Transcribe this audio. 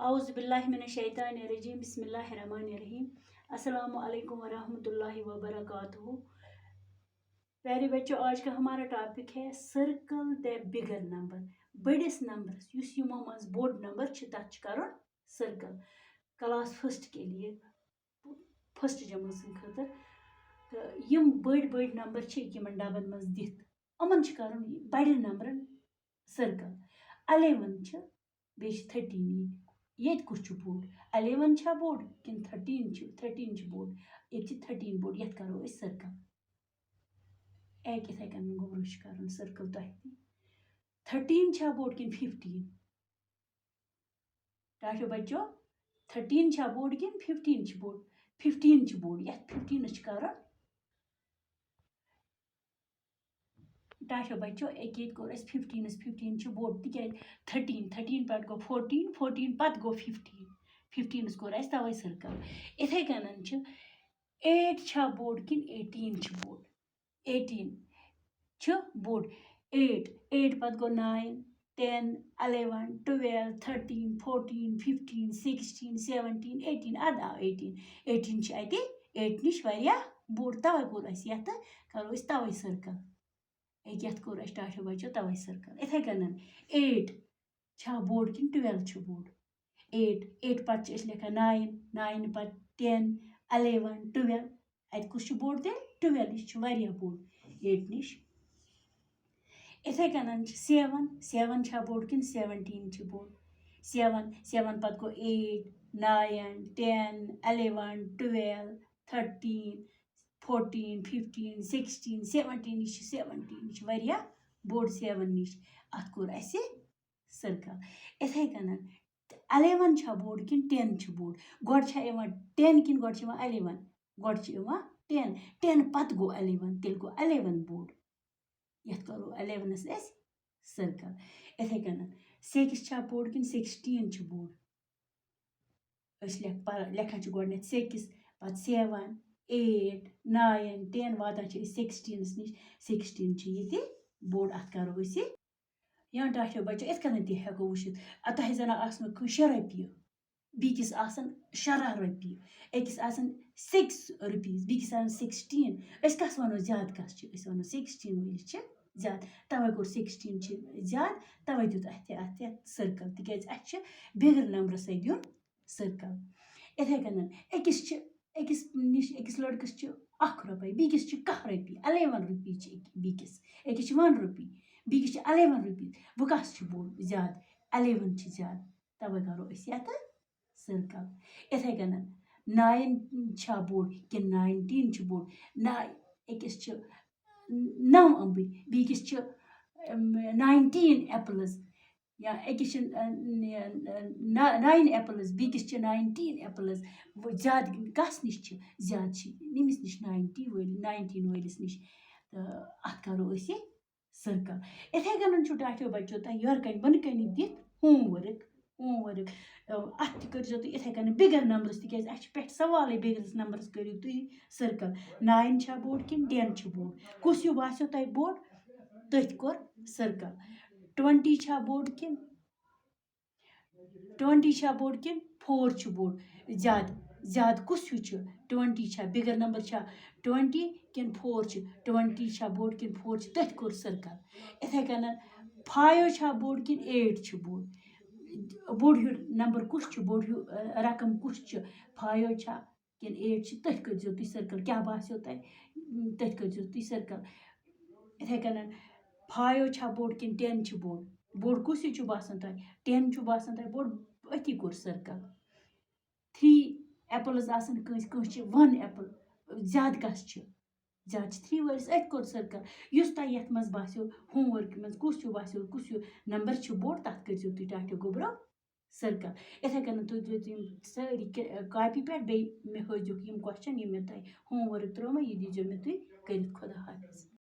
औज़ु बिल्लाहि मिनश शैतानिर रजीम बिस्मिल्लाहिर रहमानिर रहीम अस्सलामु अलैकुम वरहमतुल्लाहि वबरकातुहू। प्यारे बच्चों, आज का हमारा टॉपिक है सर्कल द बिगर नंबर। बड़िस नंबर युस यमो मज बोड़ नंबर तथ करुन सर्कल। क्लास फर्स्ट के लिए फर्स्ट जमात खतर तो यम बड़ नंबर यमन डबन मज दिथ यमन करुन बड़े नंबरन सर्कल। 11 बे 13 ये कुछ बोड़ 11 बोड़ कि 13 बोड़ ये 13 बोड़ ये करो सर्कल। इथे कन गो ब्रुश कर सर्कल तह 13 बोड़ कि 15 टाशो बच्चों 13 बोड़ कि 15 बोड़ 15 बोड़ ये 15 कर टाशो बच्चों एक कोर 15 बोड़ तिक 13 पे गो 14 पत गो 15 कोर तवे सर्कल। इथे कन 8 बोड़ कि 18 बोड़ 18 बोड़ 8 पत गो 9 10 11 12 13 14 15 16 17 18 अद आव 18 अति 8 निश बोड़ तवे कोर ये करो तवे सर्कल। एक कोर टाशो बच्चों तवे सर्कल। इथे कन 8 बोड़ कि 12 बोड़ 8 पत लिखा 9 पत 10 11 12 अत कुछ बोड़ ते 12 यह बोड़ 8 निश। इथे कन 7 बोड़ कि 17 बोड़ 7 पत गो 8 9 10 11 12 13 14 15 16 17 17 बोड़ 7 निश अत कोर सर्कल। इथे कन 11 बोड़ कि 10 बोड़ गोड़ 10 कि गोड़ 11 गोड़ 10 पत गो 11 तेल गो 11 बोड़ ये करो 11 सर्कल। इथे कन 6 बोड़ कि 16 बोड़ लेखान गोड़ 6 पत 7 8 9 10 वातान 16 निश 16 ये बोड़ अत करो या टाशो बच्चों इत कन हेको वुचित तह जन आसन 6 रपये बीकिस आसन 15 रपये अकिस आसन 6 रुपीज बीकिस आसन 16 कस वनो ज्यादा कस वनो 16 वलिस ज्यादा तवे कोर 16 ज्यादा तवे दुत अत सर्कल तिक बिगर नंबर दिन सर्कल। इथे कन अकिस लड़कस 1 रुपये बीकिस 10 रपये 11 रुपये बीकिस 1 रुपये बीकिस 11 रुपये वो कस बोड़ ज्यादा 11 ज्यादा तवे करो ये सर्कल। इथे कन 9 बोड़ कि 19 बोड़ अकिस 9 अम्बर बीकिस 19 एप्पल्स या अकिस 9 एप्पल्स बीकिस 19 एप्पल्स ज्यादा कस निश ज्यादा निमिस निश 19 वलिस निश तो अत करो सर्कल। इथे कन टाशो बच्चों तह यरकन बन कन दिथ होमवर्क अत करो तुम इथे कन बिगर नंबर्स तिक पे सवाल बिगर नंबर्स करो तुम सर्कल। 9 बोड़ कि 10 बोड़ कुछ बासो तह बोड़ तथ कोर सर्कल। 20 बोड़ कि 4 बोड़ ज्यादा कुछ 20 बिगर नंबर 20 कि 4 20 बोड़ कि 4 तथ कोर सर्कल। इथे कन 5 बोड़ कि 8 बोड़ बोड़ हूँ नंबर कुछ बोड़ हूँ रकम कुछ 5 कि 8 तथ कर तुम सर्कल क्या बासो तह तथ कर तुम सर्कल। इथे कन 5 बोड़ कि 10 बोड़ बोड़ कुछ बासान तह 10 बासान तह बोड़ अति कोर सर्कल। 3 एप्पल्स आसन कस 1 एप्पल ज्यादा कस ज्यादा 3 वलिस अत कोर सर्कल। युस तह ये मज बासो होमवर्क मज कुछ बासो कुछ नंबर बोड़ तथ कर तुम टाटो गोब्रो सर्कल। इथे कन तुम सारी कॉपी पे बे मे हजोक क्वेश्चन ये मे तह होमवर्क त्रो ये दीजो मे तुम कर। खुदा हाफिज।